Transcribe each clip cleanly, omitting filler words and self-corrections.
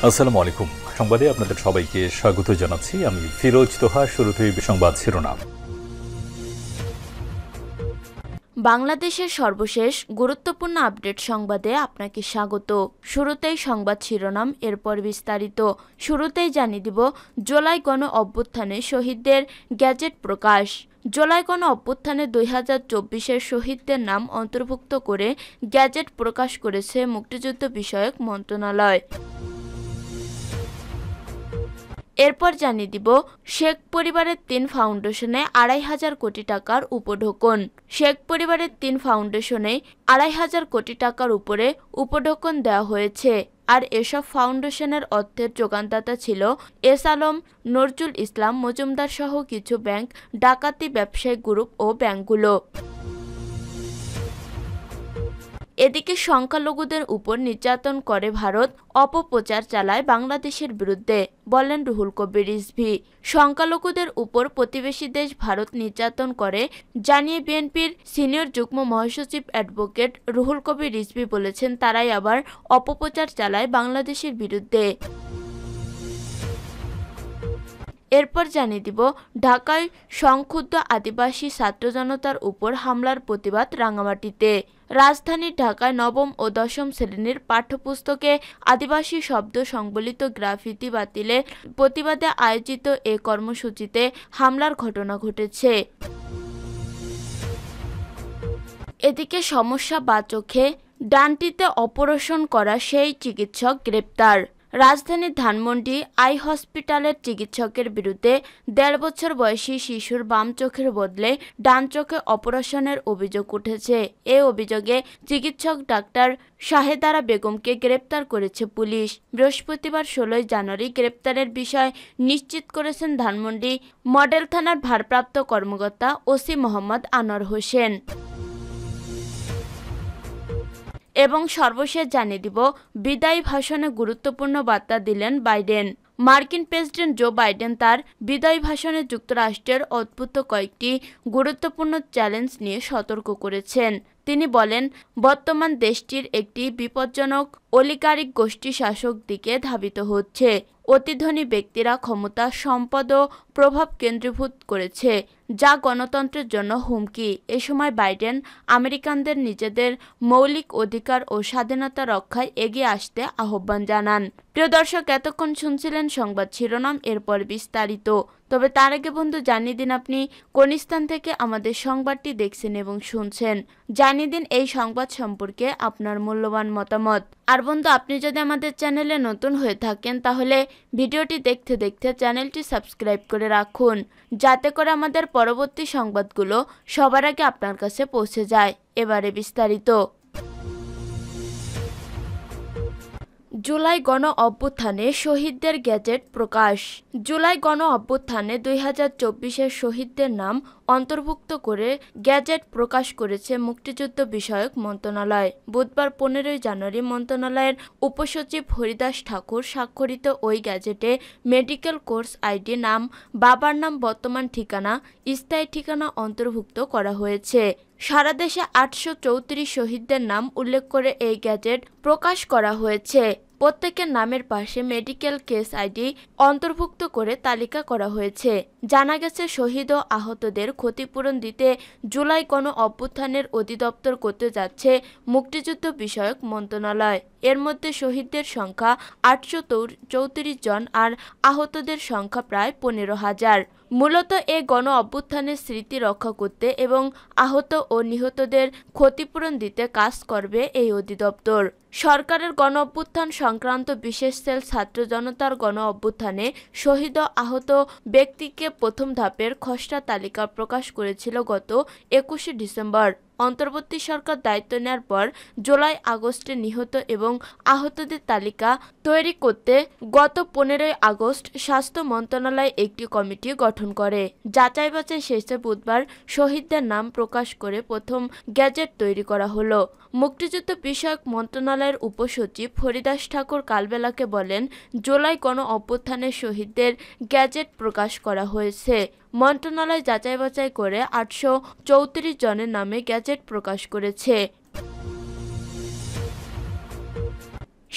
আসসালামু আলাইকুম। সংবাদে আপনাদের সবাইকে স্বাগত জানাচ্ছি। আমি ফিরোজ তোহা। শুরুতেই সংবাদ শিরোনাম। বাংলাদেশের সর্বশেষ গুরুত্বপূর্ণ আপডেট সংবাদে আপনাকে স্বাগত। শুরুতেই সংবাদ শিরোনাম, এরপর বিস্তারিত। শুরুতেই জানিয়ে দিব জুলাই গণ অভ্যুত্থানে শহীদদের গ্যাজেট প্রকাশ। জুলাই গণ অভ্যুত্থানে 2024-এর শহীদদের নাম অন্তর্ভুক্ত করে গ্যাজেট প্রকাশ করেছে মুক্তিযুদ্ধ বিষয়ক মন্ত্রণালয়। এরপর জানিয়ে দিব শেখ পরিবারের 3 ফাউন্ডেশনে 2,500 কোটি টাকার উপঢৌকন। শেখ পরিবারের 3 ফাউন্ডেশনে 2,500 কোটি টাকার উপরে উপঢৌকন দেওয়া হয়েছে। আর এসব ফাউন্ডেশনের অর্থের যোগানদাতা ছিল এস আলম, নজরুল ইসলাম মজুমদার সহ কিছু ব্যাংক, ডাকাতি ব্যবসায়িক গ্রুপ ও ব্যাংকগুলো। এদিকে সংখ্যালঘুদের উপর নির্যাতন করে ভারত, অপপ্রচার চালায় বাংলাদেশের বিরুদ্ধে, বললেন রুহুল কবির রিজভী। সংখ্যালঘুদের উপর প্রতিবেশী দেশ ভারত নির্যাতন করে জানিয়ে বিএনপির সিনিয়র যুগ্ম মহাসচিব অ্যাডভোকেট রুহুল কবির রিজভী বলেছেন, তারাই আবার অপপ্রচার চালায় বাংলাদেশের বিরুদ্ধে। এরপর জানিয়ে দিব ঢাকায় সংক্ষুব্ধ আদিবাসী ছাত্র জনতার উপর হামলার প্রতিবাদ রাঙামাটিতে। রাজধানীর ঢাকায় নবম ও দশম শ্রেণীর পাঠ্যপুস্তকে আদিবাসী শব্দ সংবলিত গ্রাফিতি বাতিলের প্রতিবাদে আয়োজিত এ কর্মসূচিতে হামলার ঘটনা ঘটেছে। এদিকে সমস্যা বা চোখে ডানটিতে অপারেশন করা সেই চিকিৎসক গ্রেপ্তার। রাজধানীর ধানমন্ডি আই হসপিটালের চিকিৎসকের বিরুদ্ধে 1.5 বছর বয়সী শিশুর বাম চোখের বদলে ডান চোখে অপারেশনের অভিযোগ উঠেছে। এই অভিযোগে চিকিৎসক ডাক্তার শাহেদারা বেগমকে গ্রেপ্তার করেছে পুলিশ। বৃহস্পতিবার 16 জানুয়ারি গ্রেপ্তারের বিষয় নিশ্চিত করেছেন ধানমন্ডি মডেল থানার ভারপ্রাপ্ত কর্মকর্তা ওসি মোহাম্মদ আনোয়ার হোসেন। এবং সর্বশেষ জানিয়ে দিব বিদায়ী ভাষণে গুরুত্বপূর্ণ বার্তা দিলেন বাইডেন। মার্কিন প্রেসিডেন্ট জো বাইডেন তার বিদায়ী ভাষণে যুক্তরাষ্ট্রের উদ্ভূত কয়েকটি গুরুত্বপূর্ণ চ্যালেঞ্জ নিয়ে সতর্ক করেছেন। তিনি বলেন, বর্তমান দেশটির একটি বিপজ্জনক অলিগারিক গোষ্ঠী শাসক দিকে ধাবিত হচ্ছে। অতি ধনী ব্যক্তিরা ক্ষমতা, সম্পদ ও প্রভাব কেন্দ্রীভূত করেছে, যা গণতন্ত্রের জন্য হুমকি। এ সময় বাইডেন আমেরিকানদের নিজেদের মৌলিক অধিকার ও স্বাধীনতা রক্ষায় এগিয়ে আসতে আহ্বান জানান। প্রিয় দর্শক, এতক্ষণ শুনছিলেন সংবাদ শিরোনাম, এরপর বিস্তারিত। তবে তার আগে বন্ধু জানিয়ে দিন আপনি কোন স্থান থেকে আমাদের সংবাদটি দেখছেন এবং শুনছেন। জানিয়ে দিন এই সংবাদ সম্পর্কে আপনার মূল্যবান মতামত। আর বন্ধু, আপনি যদি আমাদের চ্যানেলে নতুন হয়ে থাকেন তাহলে ভিডিওটি দেখতে দেখতে চ্যানেলটি সাবস্ক্রাইব করে রাখুন, যাতে করে আমাদের পরবর্তী সংবাদগুলো সবার আগে আপনার কাছে পৌঁছে যায়। এবারে বিস্তারিত। জুলাই গণ অভ্যুত্থানে শহীদদের গ্যাজেট প্রকাশ। জুলাই গণ অভ্যুত্থানে 2024-এর শহীদদের নাম অন্তর্ভুক্ত করে গ্যাজেট প্রকাশ করেছে মুক্তিযুদ্ধ বিষয়ক মন্ত্রণালয়। বুধবার 15 জানুয়ারি মন্ত্রণালয়ের উপসচিব হরিদাস ঠাকুর স্বাক্ষরিত ওই গ্যাজেটে মেডিকেল কোর্স আইডি, নাম, বাবার নাম, বর্তমান ঠিকানা, স্থায়ী ঠিকানা অন্তর্ভুক্ত করা হয়েছে। সারা দেশে 834 শহীদদের নাম উল্লেখ করে এই গ্যাজেট প্রকাশ করা হয়েছে। প্রত্যেকের নামের পাশে মেডিকেল কেস আইডি অন্তর্ভুক্ত করে তালিকা করা হয়েছে। জানা গেছে, শহীদ ও আহতদের ক্ষতিপূরণ দিতে জুলাই গণ অভ্যুত্থানের অধিদপ্তর করতে যাচ্ছে মুক্তিযুদ্ধ বিষয়ক মন্ত্রণালয়। এর মধ্যে শহীদদের সংখ্যা 834 জন আর আহতদের সংখ্যা প্রায় 15,000। মূলত এ গণ অভ্যুত্থানের স্মৃতি রক্ষা করতে এবং আহত ও নিহতদের ক্ষতিপূরণ দিতে কাজ করবে এই অধিদপ্তর। সরকারের গণ অভ্যুত্থান সংক্রান্ত বিশেষ সেল ছাত্র জনতার গণ অভ্যুত্থানে শহীদ ও আহত ব্যক্তিকে প্রথম ধাপের খসড়া তালিকা প্রকাশ করেছিল গত 21 ডিসেম্বর। অন্তর্বর্তী সরকার দায়িত্ব নেওয়ার পর জুলাই আগস্টে নিহত এবং আহতদের তালিকা তৈরি করতে গত 15 আগস্ট স্বাস্থ্য মন্ত্রণালয় একটি কমিটি গঠন করে। যাচাই বাছাই শেষে বুধবার শহীদদের নাম প্রকাশ করে প্রথম গ্যাজেট তৈরি করা হলো। মুক্তিযুদ্ধ বিষয়ক মন্ত্রণালয়ের উপসচিব হরিদাস ঠাকুর কালবেলাকে বলেন, জুলাই গণ অভ্যুত্থানের শহীদদের গ্যাজেট প্রকাশ করা হয়েছে। মন্ত্রণালয় যাচাই বাছাই করে 834 জনের নামে গ্যাজেট প্রকাশ করেছে।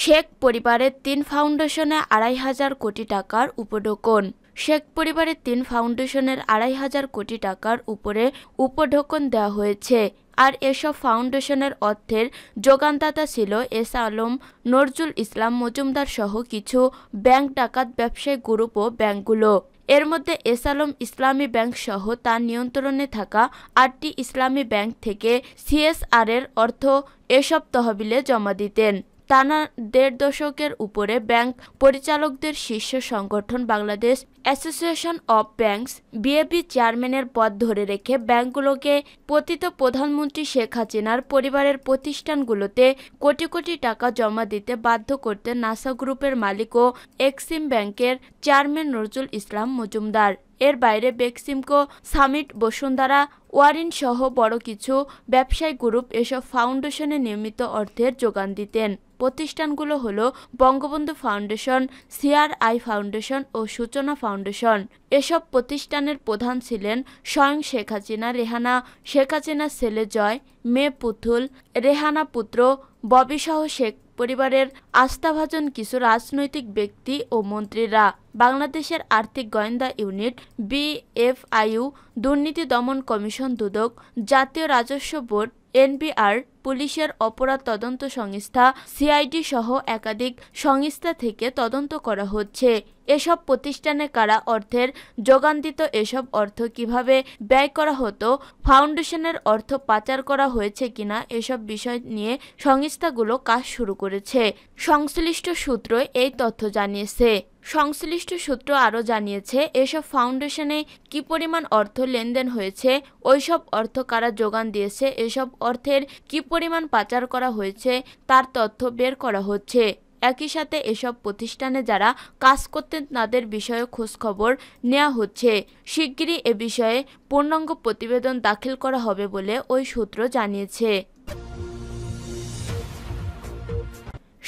শেখ পরিবারের 3 ফাউন্ডেশনে 2,500 কোটি টাকার উপঢৌকন। শেখ পরিবারের 3 ফাউন্ডেশনের 2,500 কোটি টাকার উপরে উপঢৌকন দেওয়া হয়েছে। আর এসব ফাউন্ডেশনের অর্থের যোগানদাতা ছিল এস আলম, নজরুল ইসলাম মজুমদার সহ কিছু ব্যাংক ডাকাত ব্যবসায়ী গ্রুপ ও ব্যাংকগুলো। এর মধ্যে এস আলম ইসলামী ব্যাংক সহ তার নিয়ন্ত্রণে থাকা 8টি ইসলামী ব্যাংক থেকে সিএসআর-এর অর্থ এসব তহবিলে জমা দিতেন। টানা 1.5 দশকের উপরে ব্যাংক পরিচালকদের শীর্ষ সংগঠন বাংলাদেশ অ্যাসোসিয়েশন অব ব্যাংকস বিএবি চেয়ারম্যানের পদ ধরে রেখে ব্যাংকগুলোকে পতিত প্রধানমন্ত্রী শেখ হাসিনার পরিবারের প্রতিষ্ঠানগুলোতে কোটি কোটি টাকা জমা দিতে বাধ্য করতে নাসা গ্রুপের মালিক ও এক্সিম ব্যাংকের চেয়ারম্যান নজরুল ইসলাম মজুমদার। এর বাইরে বেক্সিমকো, সামিট, বসুন্ধরা, ওয়ারিন সহ বড় কিছু ব্যবসায়ী গ্রুপ এসব ফাউন্ডেশনে নিয়মিত অর্থের যোগান দিতেন। প্রতিষ্ঠানগুলো হলো বঙ্গবন্ধু ফাউন্ডেশন, সিআরআই ফাউন্ডেশন ও সূচনা ফাউন্ডেশন। এসব প্রতিষ্ঠানের প্রধান ছিলেন স্বয়ং শেখ হাসিনা, রেহানা, শেখ হাসিনার ছেলে জয়, মেয়ে পুতুল, রেহানা পুত্র, ববিসহ শেখ পরিবারের আস্থাভাজন কিছু রাজনৈতিক ব্যক্তি ও মন্ত্রীরা। বাংলাদেশের আর্থিক গোয়েন্দা ইউনিট বিএফআইইউ, দুর্নীতি দমন কমিশন দুদক, জাতীয় রাজস্ব বোর্ড, এনবিআর, পুলিশের অপরাধ তদন্ত সংস্থা সিআইডি সহ একাধিক সংস্থা থেকে তদন্ত করা হচ্ছে। এসব প্রতিষ্ঠানে কারা অর্থের যোগান দিত, এসব অর্থ কিভাবে ব্যয় করা হতো, ফাউন্ডেশনের অর্থ পাচার করা হয়েছে কিনা, এসব বিষয় নিয়ে সংস্থাগুলো কাজ শুরু করেছে। সংশ্লিষ্ট সূত্র এই তথ্য জানিয়েছে। সংশ্লিষ্ট সূত্র আরও জানিয়েছে, এসব ফাউন্ডেশনে কি পরিমাণ অর্থ লেনদেন হয়েছে, ওইসব অর্থ কারা যোগান দিয়েছে, এসব অর্থের কি পরিমাণ পাচার করা হয়েছে তার তথ্য বের করা হচ্ছে। একই সাথে এসব প্রতিষ্ঠানে যারা কাজ করতেন তাদের বিষয়ে খোঁজখবর নেওয়া হচ্ছে। শিগগিরই এ বিষয়ে পূর্ণাঙ্গ প্রতিবেদন দাখিল করা হবে বলে ওই সূত্র জানিয়েছে।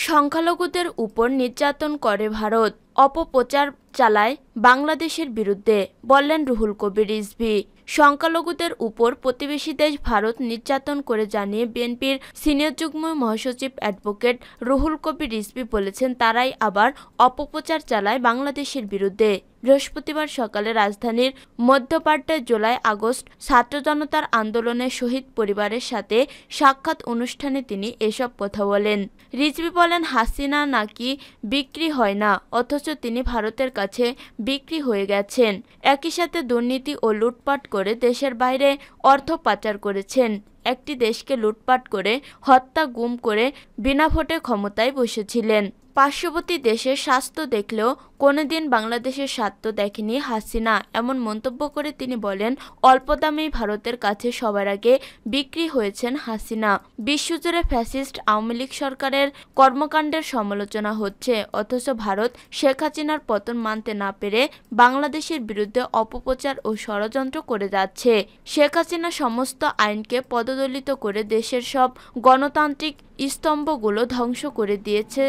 সংখ্যালঘুদের উপর নির্যাতন করে ভারত, অপপ্রচার চালায় বাংলাদেশের বিরুদ্ধে, বললেন রুহুল কবির রিজভী। সংখ্যালঘুদের উপর প্রতিবেশী দেশ ভারত নির্যাতন করে জানিয়ে বিএনপির সিনিয়র যুগ্ম মহাসচিব অ্যাডভোকেট রুহুল কবির রিজভী বলেছেন, তারাই আবার অপপ্রচার চালায় বাংলাদেশের বিরুদ্ধে। বৃহস্পতিবার সকালে রাজধানীর মধ্যপাড়ায় জুলাই-আগস্ট ছাত্র জনতার আন্দোলনে শহীদ পরিবারের সাথে সাক্ষাৎ অনুষ্ঠানে তিনি এসব কথা বলেন। রিজভী বলেন, হাসিনা নাকি বিক্রি হয় না, অথচ তিনি ভারতের কাছে বিক্রি হয়ে গেছেন। একই সাথে দুর্নীতি ও লুটপাট করে দেশের বাইরে অর্থ পাচার করেছেন। একটি দেশকে লুটপাট করে, হত্যা, গুম করে বিনা ভোটে ক্ষমতায় বসেছিলেন। পার্শ্ববর্তী দেশের স্বাস্থ্য দেখলেও কোনোদিন বাংলাদেশের স্বার্থ দেখেনি হাসিনা, এমন মন্তব্য করে তিনি বলেন, অল্প দামেই ভারতের কাছে সবার আগে বিক্রি হয়েছেন হাসিনা। বিশ্বজুড়ে ফ্যাসিস্ট আওয়ামী লীগ সরকারের কর্মকাণ্ডের সমালোচনা হচ্ছে, অথচ ভারত শেখ হাসিনার পতন মানতে না পেরে বাংলাদেশের বিরুদ্ধে অপপ্রচার ও ষড়যন্ত্র করে যাচ্ছে। শেখ হাসিনা সমস্ত আইনকে পদদলিত করে দেশের সব গণতান্ত্রিক স্তম্ভগুলো ধ্বংস করে দিয়েছে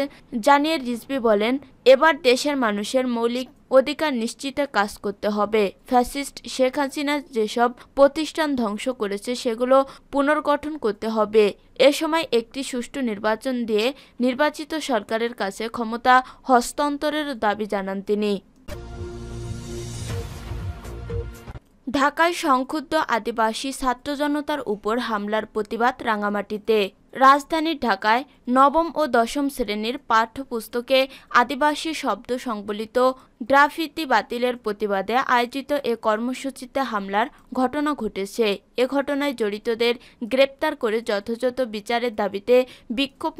জানিয়ে রিজভী বলেন, এবার দেশের মানুষের মৌলিক অধিকার নিশ্চিতে কাজ করতে হবে। ফ্যাসিস্ট শেখ হাসিনা যেসব প্রতিষ্ঠান ধ্বংস করেছে সেগুলো পুনর্গঠন করতে হবে। এ সময় একটি সুষ্ঠু নির্বাচন দিয়ে নির্বাচিত সরকারের কাছে ক্ষমতা হস্তান্তরের দাবি জানান তিনি। ঢাকায় সংক্ষুব্ধ আদিবাসী ছাত্র জনতার উপর হামলার প্রতিবাদ রাঙামাটিতে। রাজধানীর ঢাকায় নবম ও দশম শ্রেণীর পাঠ্যপুস্তকে আদিবাসী শব্দ সংবলিত গ্রাফিতি বাতিলের প্রতিবাদে আয়োজিত এ কর্মসূচিতে হামলার ঘটনা ঘটেছে। এ ঘটনায় জড়িতদের গ্রেপ্তার করে যথাযথ বিচারের দাবিতে বিক্ষোভ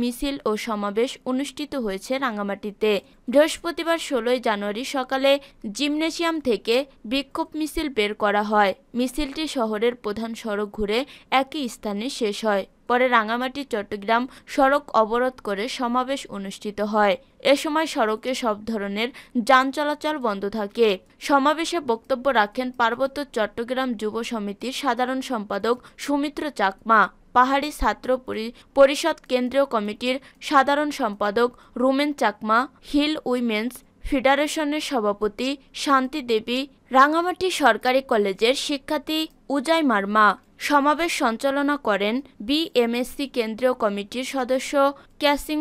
মিছিল ও সমাবেশ অনুষ্ঠিত হয়েছে রাঙামাটিতে। বৃহস্পতিবার 16 জানুয়ারি সকালে জিমনেসিয়াম থেকে বিক্ষোভ মিছিল বের করা হয়। মিছিলটি শহরের প্রধান সড়ক ঘুরে একই স্থানে শেষ হয়। পরে রাঙামাটি চট্টগ্রাম সড়ক অবরোধ করে সমাবেশ অনুষ্ঠিত হয়। এ সময় সড়কে সব ধরনের যান চলাচল বন্ধ থাকে। সমাবেশে বক্তব্য রাখেন পার্বত্য চট্টগ্রাম যুব সমিতির সাধারণ সম্পাদক সৌমিত্র চাকমা, পাহাড়ি ছাত্র পরিষদ কেন্দ্রীয় কমিটির সাধারণ সম্পাদক রুমেন চাকমা, হিল উইমেন্স ফেডারেশনের সভাপতি শান্তি দেবী, রাঙামাটি সরকারি কলেজের শিক্ষার্থী উজাই মার্মা, সমাবেশ সঞ্চালনা করেন বিএমএসসি কেন্দ্রীয় কমিটির সদস্য ক্যাসিং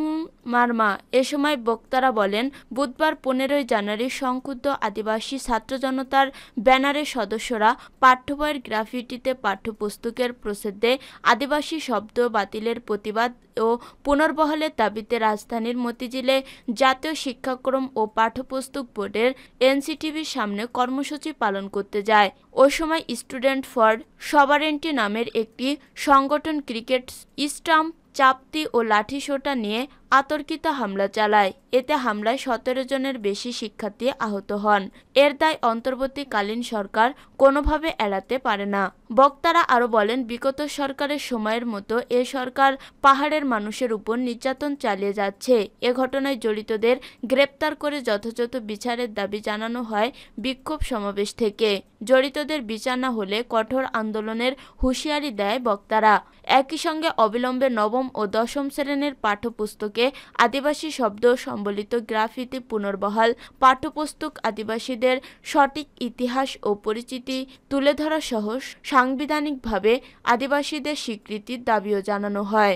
মার্মা। এ সময় বক্তারা বলেন, বুধবার 15 জানুয়ারি সংক্ষুব্ধ আদিবাসী ছাত্র জনতার ব্যানারের সদস্যরা পাঠ্যবইয়ের গ্রাফিটিতে পাঠ্যপুস্তকের প্রচ্ছদে আদিবাসী শব্দ বাতিলের প্রতিবাদ ও পুনর্বহালের দাবিতে রাজধানীর মতিঝিলে জাতীয় শিক্ষাক্রম ও পাঠ্যপুস্তক বোর্ডের এনসিটিভির সামনে কর্মসূচি পালন করতে যায়। ওই সময় স্টুডেন্ট ফর সভারেন্টি নামের একটি সংগঠন ক্রিকেট স্টাম্প, চাপতি ও লাঠিসোঁটা নিয়ে আতর্কিত হামলা চালায়। এতে হামলায় 17 জনের বেশি শিক্ষার্থী আহত হন। এর দায় অন্তর্বর্তীকালীন সরকার কোনোভাবে এড়াতে পারে না। বক্তারা আরও বলেন, বিগত সরকারের সময়ের মতো এ সরকার পাহাড়ের মানুষের উপর নির্যাতন চালিয়ে যাচ্ছে। এ ঘটনায় জড়িতদের গ্রেপ্তার করে যথাযথ বিচারের দাবি জানানো হয় বিক্ষোভ সমাবেশ থেকে। জড়িতদের বিচার না হলে কঠোর আন্দোলনের হুঁশিয়ারি দেয় বক্তারা। একই সঙ্গে অবিলম্বে নবম ও দশম শ্রেণীর পাঠ্যপুস্তকে আদিবাসী শব্দ সম্বলিত গ্রাফিতি পুনর্বহাল, পাঠ্যপুস্তক আদিবাসীদের সঠিক ইতিহাস ও পরিচিতি তুলে ধরা সহ সাংবিধানিকভাবে আদিবাসীদের স্বীকৃতির দাবিও জানানো হয়।